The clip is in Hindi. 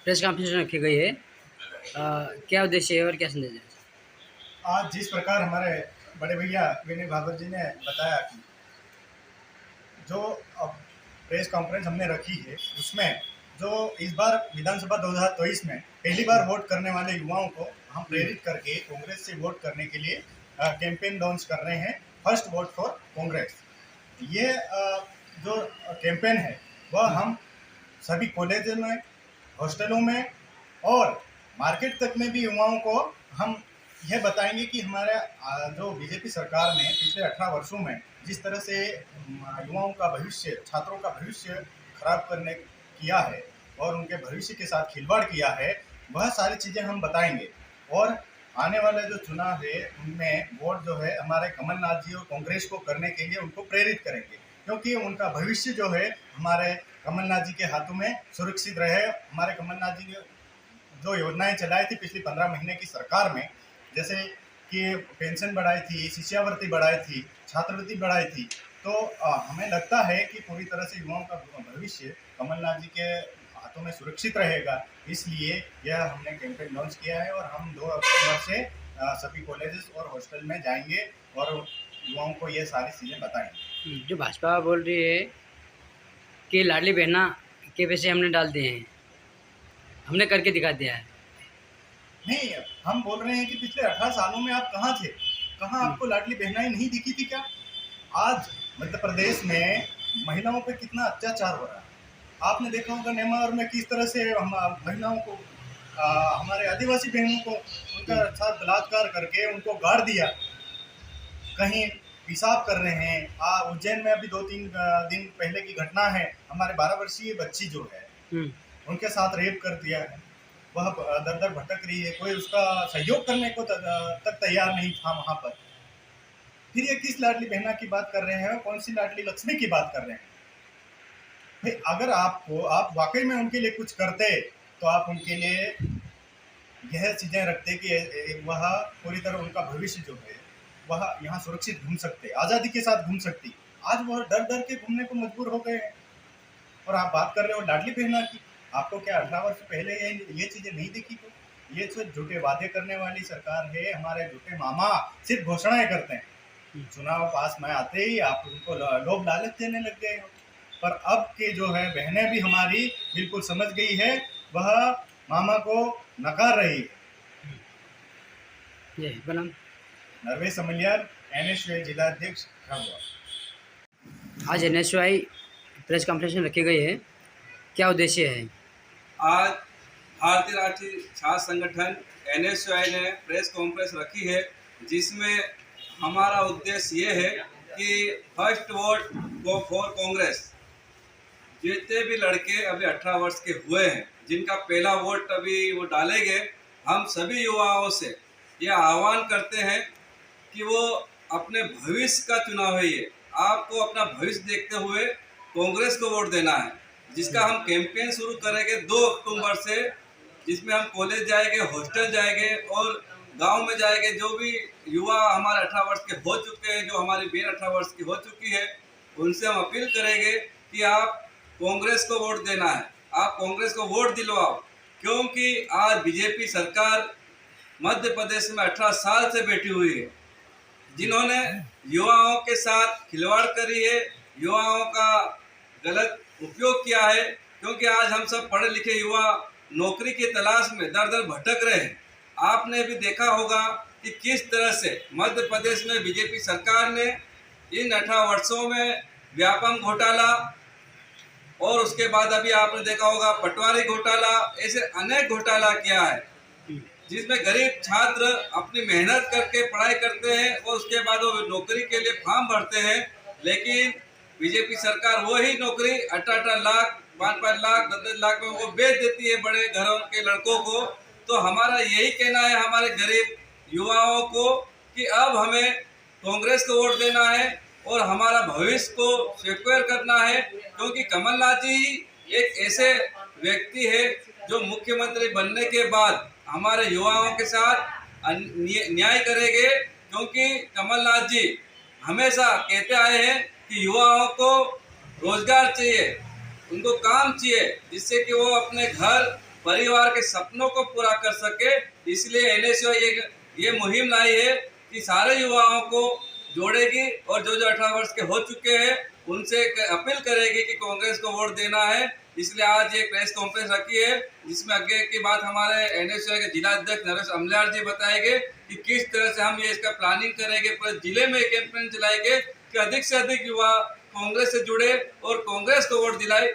प्रेस कॉन्फ्रेंस रखी गई है। क्या उद्देश्य है और क्या संदेश है? आज जिस प्रकार हमारे बड़े भैया विनय भागवत जी ने बताया कि जो अब प्रेस कॉन्फ्रेंस हमने रखी है उसमें जो इस बार विधानसभा 2023 में पहली बार वोट करने वाले युवाओं को हम प्रेरित करके कांग्रेस से वोट करने के लिए कैंपेन लॉन्च कर रहे हैं। First vote for Congress. ये जो कैंपेन है वह हम सभी कॉलेजों में, हॉस्टलों में और मार्केट तक में भी युवाओं को हम यह बताएंगे कि हमारे जो बीजेपी सरकार ने पिछले 18 वर्षों में जिस तरह से युवाओं का भविष्य, छात्रों का भविष्य खराब करने किया है और उनके भविष्य के साथ खिलवाड़ किया है, वह सारी चीज़ें हम बताएंगे। और आने वाले जो चुनाव है उनमें वोट जो है हमारे कमलनाथ जी और कांग्रेस को करने के लिए उनको प्रेरित करेंगे, क्योंकि उनका भविष्य जो है हमारे कमलनाथ जी के हाथों में सुरक्षित रहे। हमारे कमलनाथ जी ने जो योजनाएं चलाई थी पिछली 15 महीने की सरकार में, जैसे कि पेंशन बढ़ाई थी, शिष्यवृत्ति बढ़ाई थी, छात्रवृत्ति बढ़ाई थी, तो हमें लगता है कि पूरी तरह से युवाओं का भविष्य कमलनाथ जी के हाथों में सुरक्षित रहेगा। इसलिए यह हमने कैंपेन लॉन्च किया है और हम 2 अक्टूबर से सभी कॉलेजेस और हॉस्टल में जाएंगे और युवाओं को ये सारी चीज़ें बताएंगे। जो भाजपा बोल रही है कि लाडली बहना के पैसे हमने डाल दिए हैं, हमने करके दिखा दिया है। नहीं, हम बोल रहे हैं कि पिछले 18 सालों में आप कहाँ थे? कहाँ आपको लाडली बहनाएं नहीं दिखी थी क्या? आज मध्य प्रदेश में महिलाओं पे कितना अत्याचार हो रहा है। आपने देखा होगा नेमावर में किस तरह से हम महिलाओं को, हमारे आदिवासी बहनों को उनका साथ बलात्कार करके उनको गाड़ दिया। कहीं पेशाब कर रहे हैं। उज्जैन में अभी 2-3 दिन पहले की घटना है, हमारे 12 वर्षीय बच्ची जो है उनके साथ रेप कर दिया है। वह दर दर भटक रही है, कोई उसका सहयोग करने को तक तैयार नहीं था वहां पर। फिर ये किस लाडली बहना की बात कर रहे हैं, कौन सी लाडली लक्ष्मी की बात कर रहे हैं? भाई अगर आप वाकई में उनके लिए कुछ करते तो आप उनके लिए यह चीजें रखते कि वह पूरी तरह उनका भविष्य जो है वह यहाँ सुरक्षित घूम सकते, आज़ादी के साथ घूम सकती। आज वह डर डर के घूमने को मजबूर हो गए हैं। और आप बात कर रहे हो लाडली बहना की, आपको क्या 18 वर्ष पहले ये चीज़ें नहीं दिखी? तो ये सिर्फ झूठे वादे करने वाली सरकार है। हमारे झूठे मामा सिर्फ घोषणाएं करते हैं, चुनाव पास में आते ही आप उनको लोभ लालच देने लग गए हो। पर अब के जो है बहनें भी हमारी बिल्कुल समझ गई है, वह मामा को नकार रही है। ये बनाम नरवेश समलियार, NSY जिला अध्यक्ष झाबुआ। आज NSY प्रेस कॉन्फ्रेंस रखी गई है, क्या उद्देश्य है? आज भारतीय राष्ट्रीय छात्र संगठन NSY ने प्रेस कॉन्फ्रेंस रखी है, जिसमें हमारा उद्देश्य ये है कि first vote go for Congress. जितने भी लड़के अभी 18 वर्ष के हुए हैं, जिनका पहला वोट अभी वो डालेंगे, हम सभी युवाओं से ये आह्वान करते हैं कि वो अपने भविष्य का चुनाव है। ये आपको अपना भविष्य देखते हुए कांग्रेस को वोट देना है, जिसका हम कैंपेन शुरू करेंगे 2 अक्टूबर से, जिसमें हम कॉलेज जाएंगे, हॉस्टल जाएंगे और गांव में जाएंगे। जो भी युवा हमारे 18 वर्ष के हो चुके हैं, जो हमारी बहन 18 वर्ष की हो चुकी है, उनसे हम अपील करेंगे कि आप कांग्रेस को वोट देना है, आप कांग्रेस को वोट दिलवाओ। क्योंकि आज बीजेपी सरकार मध्य प्रदेश में 18 साल से बैठी हुई है, जिन्होंने युवाओं के साथ खिलवाड़ करी है, युवाओं का गलत उपयोग किया है। क्योंकि आज हम सब पढ़े लिखे युवा नौकरी की तलाश में दर दर भटक रहे हैं। आपने भी देखा होगा कि किस तरह से मध्य प्रदेश में बीजेपी सरकार ने इन 18 वर्षों में व्यापम घोटाला और उसके बाद अभी आपने देखा होगा पटवारी घोटाला, ऐसे अनेक घोटाला किया है, जिसमें गरीब छात्र अपनी मेहनत करके पढ़ाई करते हैं और उसके बाद वो नौकरी के लिए फॉर्म भरते हैं। लेकिन बीजेपी सरकार वही नौकरी 18-18 लाख, 5-5 लाख, 10-10 लाख में वो बेच देती है बड़े घरों के लड़कों को। तो हमारा यही कहना है हमारे गरीब युवाओं को कि अब हमें कांग्रेस को वोट देना है और हमारा भविष्य को सिक्योर करना है। क्योंकि कमलनाथ जी एक ऐसे व्यक्ति है जो मुख्यमंत्री बनने के बाद हमारे युवाओं के साथ न्याय करेंगे। क्योंकि कमलनाथ जी हमेशा कहते आए हैं कि युवाओं को रोजगार चाहिए, उनको काम चाहिए, जिससे कि वो अपने घर परिवार के सपनों को पूरा कर सके। इसलिए एनएसयूआई ये मुहिम लाई है कि सारे युवाओं को जोड़ेगी और जो 18 वर्ष के हो चुके हैं उनसे अपील करेगी कि कांग्रेस को वोट देना है। इसलिए आज ये प्रेस कॉन्फ्रेंस रखी है, जिसमें आगे की बात हमारे एनएसयूआई के जिला अध्यक्ष नरेश अमल्यार जी बताएंगे कि किस तरह से हम ये इसका प्लानिंग करेंगे। पूरे जिले में कैंपेन चलाएंगे कि अधिक से अधिक युवा कांग्रेस से जुड़े और कांग्रेस को वोट दिलाए।